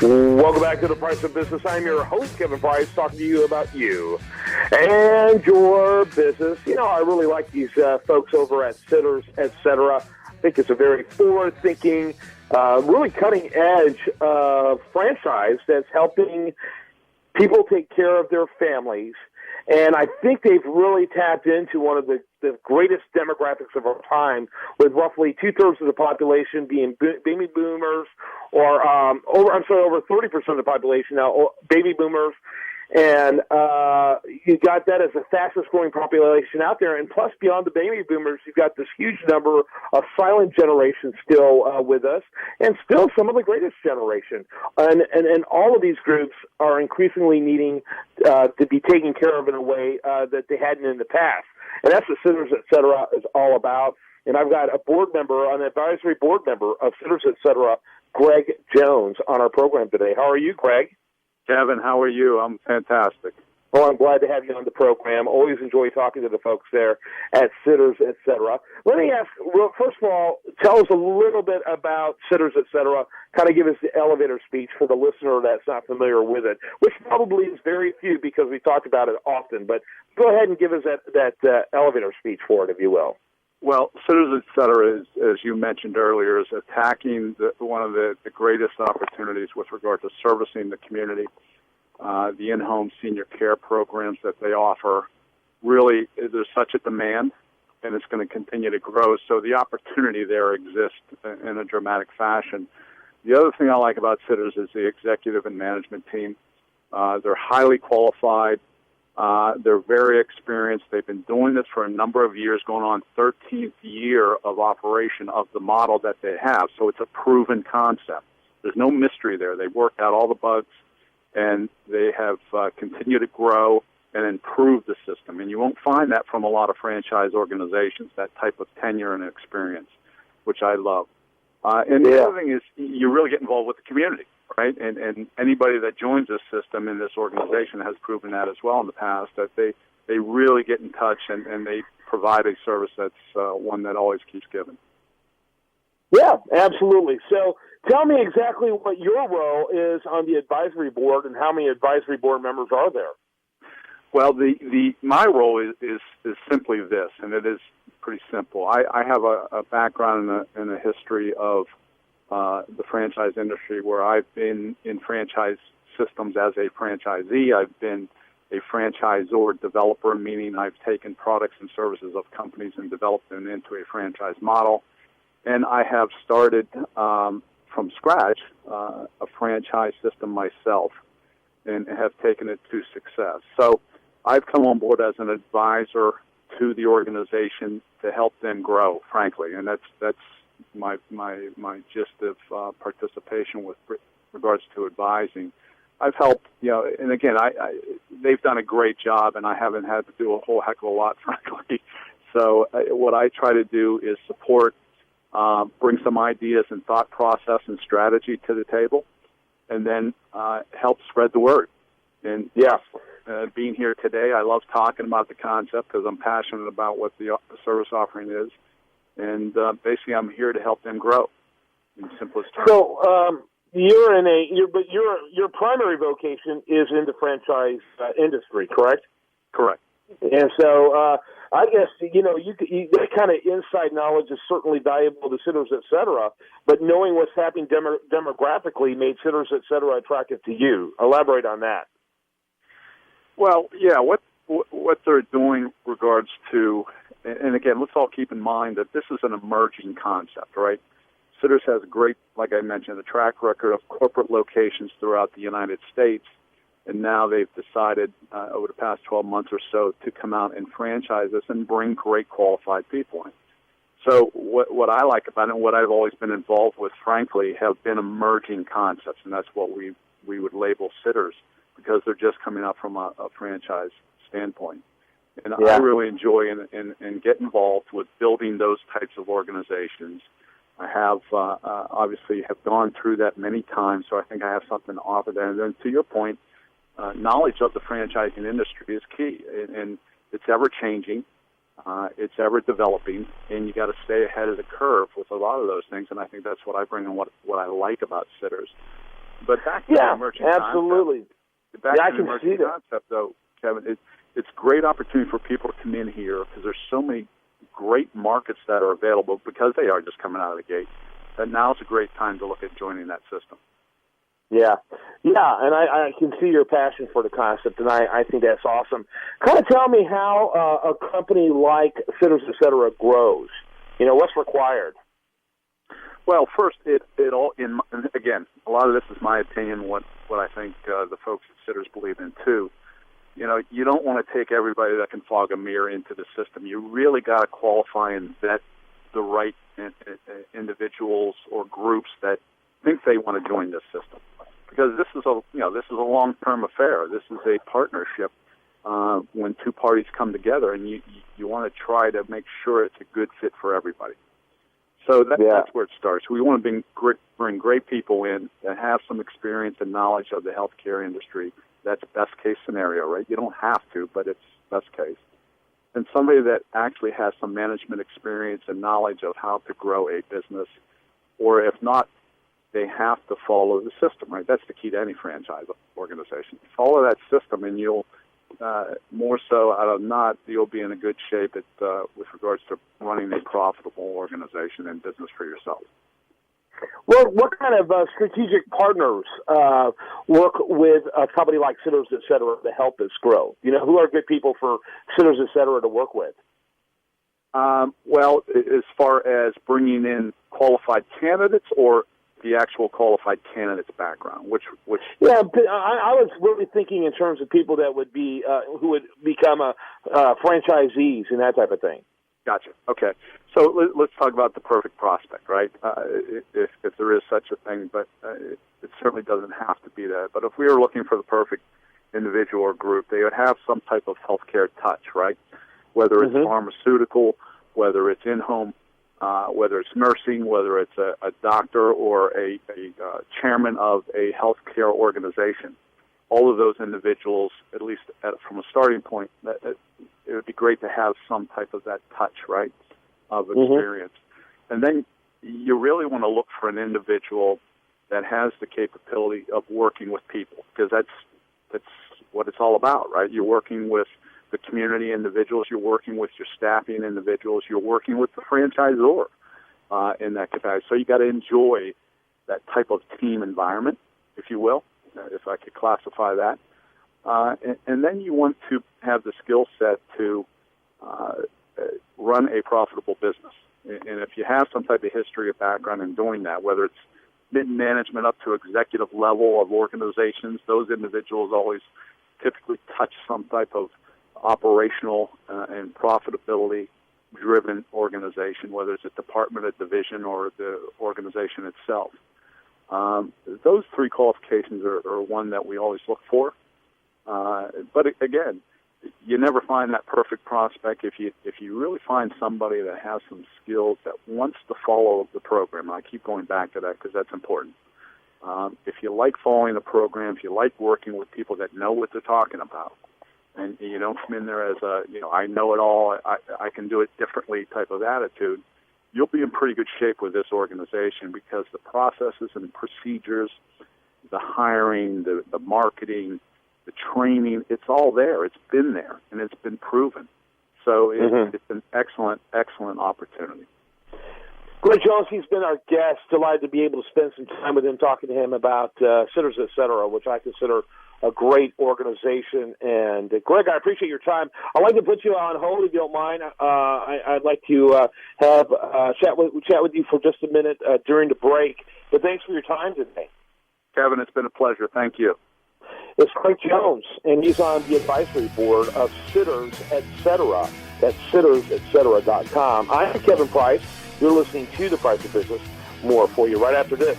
Welcome back to The Price of Business. I'm your host, Kevin Price, talking to you about you and your business. You know, I really like these folks over at Sitters, etc. I think it's a very forward-thinking, really cutting-edge franchise that's helping people take care of their families. And I think they've really tapped into one of the greatest demographics of our time, with roughly two-thirds of the population being baby boomers, or over 30% of the population now, baby boomers. And you got that as the fastest growing population out there. And plus, beyond the baby boomers, you've got this huge number of silent generation still with us, and still some of the greatest generation. And all of these groups are increasingly needing to be taken care of in a way that they hadn't in the past. And that's what Sitters, etc. is all about. And I've got a board member, an advisory board member of Sitters, etc., Greg Jones, on our program today. How are you, Greg? Kevin, how are you? I'm fantastic. Well, I'm glad to have you on the program. Always enjoy talking to the folks there at Sitters, etc. Let me ask, well, first of all, tell us a little bit about Sitters, etc. Kind of give us the elevator speech for the listener that's not familiar with it, which probably is very few because we talk about it often. But go ahead and give us that elevator speech for it, if you will. Well, Sitters, etc., is, as you mentioned earlier, is attacking one of the greatest opportunities with regard to servicing the community. The in-home senior care programs that they offer, really, there's such a demand, and it's going to continue to grow. So the opportunity there exists in a dramatic fashion. The other thing I like about Sitters is the executive and management team. They're highly qualified. They're very experienced. They've been doing this for a number of years, going on 13th year of operation of the model that they have. So it's a proven concept. There's no mystery there. They worked out all the bugs, and they have continued to grow and improve the system. And you won't find that from a lot of franchise organizations, that type of tenure and experience, which I love. And the other thing is you really get involved with the community, right? And anybody that joins this system in this organization has proven that as well in the past, that they really get in touch and they provide a service that's one that always keeps giving. Yeah, absolutely. So tell me exactly what your role is on the advisory board and how many advisory board members are there? Well, my role is simply this, and it is pretty simple. I have a background in a history of the franchise industry where I've been in franchise systems as a franchisee. I've been a franchisor developer, meaning I've taken products and services of companies and developed them into a franchise model. And I have started from scratch a franchise system myself and have taken it to success. So I've come on board as an advisor to the organization to help them grow, frankly, and that's my gist of participation with regards to advising. I've helped, and again, they've done a great job, and I haven't had to do a whole heck of a lot, frankly. So what I try to do is support, bring some ideas and thought process and strategy to the table, and then help spread the word. And being here today, I love talking about the concept because I'm passionate about what the service offering is. And basically, I'm here to help them grow in simplest terms. So your primary vocation is in the franchise industry, correct? Correct. And so I guess that kind of inside knowledge is certainly valuable to Sitters, etc. But knowing what's happening demographically made Sitters, etc. attractive to you. Elaborate on that. Well, yeah, what they're doing regards to, and again, let's all keep in mind that this is an emerging concept, right? Sitters has a great, like I mentioned, a track record of corporate locations throughout the United States, and now they've decided over the past 12 months or so to come out and franchise this and bring great qualified people in. So what I like about it and what I've always been involved with, frankly, have been emerging concepts, and that's what we would label Sitters, because they're just coming up from a franchise standpoint. And I really enjoy and get involved with building those types of organizations. I have obviously have gone through that many times, so I think I have something to offer there. And then to your point, knowledge of the franchising industry is key, and it's ever changing, it's ever developing, and you got to stay ahead of the curve with a lot of those things. And I think that's what I bring and what I like about Sitters. But back to the emerging absolutely. concept. Back to the emerging concept, though, Kevin, it's a great opportunity for people to come in here because there's so many great markets that are available because they are just coming out of the gate. That now's a great time to look at joining that system. Yeah, and I can see your passion for the concept, and I think that's awesome. Kind of tell me how a company like Sitters, et Cetera, grows. What's required? Well, first, it all again, a lot of this is my opinion. What I think the folks at Sitters believe in too. You don't want to take everybody that can fog a mirror into the system. You really got to qualify and vet the right individuals or groups that think they want to join this system, because this is a long-term affair. This is a partnership when two parties come together, and you want to try to make sure it's a good fit for everybody. So that's where it starts. We want to bring great people in that have some experience and knowledge of the healthcare industry. That's best case scenario, right? You don't have to, but it's best case. And somebody that actually has some management experience and knowledge of how to grow a business, or if not, they have to follow the system, right? That's the key to any franchise organization. Follow that system, and you'll, more so out of not, you'll be in a good shape with regards to running a profitable organization and business for yourself. Well, what kind of strategic partners work with a company like Sitters, et Cetera, to help us grow? Who are good people for Sitters, et Cetera, to work with? Well, as far as bringing in qualified candidates or the actual qualified candidate's background, which Yeah, I was really thinking in terms of people that would be who would become franchisees and that type of thing. Gotcha. Okay. So let's talk about the perfect prospect, right? If there is such a thing, but it certainly doesn't have to be that. But if we were looking for the perfect individual or group, they would have some type of healthcare touch, right? Whether it's pharmaceutical, whether it's in-home, whether it's nursing, whether it's a doctor or a chairman of a healthcare organization. All of those individuals, at least from a starting point, it would be great to have some type of that touch, right, of experience. And then you really want to look for an individual that has the capability of working with people, because that's what it's all about, right? You're working with the community individuals, you're working with your staffing individuals, you're working with the franchisor in that capacity. So you got to enjoy that type of team environment, if you will, if I could classify that. And then you want to have the skill set to run a profitable business. And if you have some type of history or background in doing that, whether it's mid-management up to executive level of organizations, those individuals always typically touch some type of operational and profitability-driven organization, whether it's a department, a division, or the organization itself. Those three qualifications are one that we always look for. But again, you never find that perfect prospect if you really find somebody that has some skills that wants to follow the program. I keep going back to that because that's important. If you like following the program, if you like working with people that know what they're talking about, and you don't come in there as I know it all, I can do it differently type of attitude, you'll be in pretty good shape with this organization, because the processes and procedures, the hiring, the marketing, the training, it's all there. It's been there, and it's been proven. So it's an excellent, excellent opportunity. Greg Jones, he's been our guest. Delighted to be able to spend some time with him, talking to him about Sitters, et Cetera, which I consider a great organization. And Greg, I appreciate your time. I'd like to put you on hold if you don't mind. I'd like to have chat with you for just a minute during the break. But thanks for your time today. Kevin, it's been a pleasure. Thank you. It's Greg Jones, and he's on the advisory board of Sitters, et Cetera. That's sittersetcetera.com. I'm Kevin Price. You're listening to The Price of Business. More for you right after this.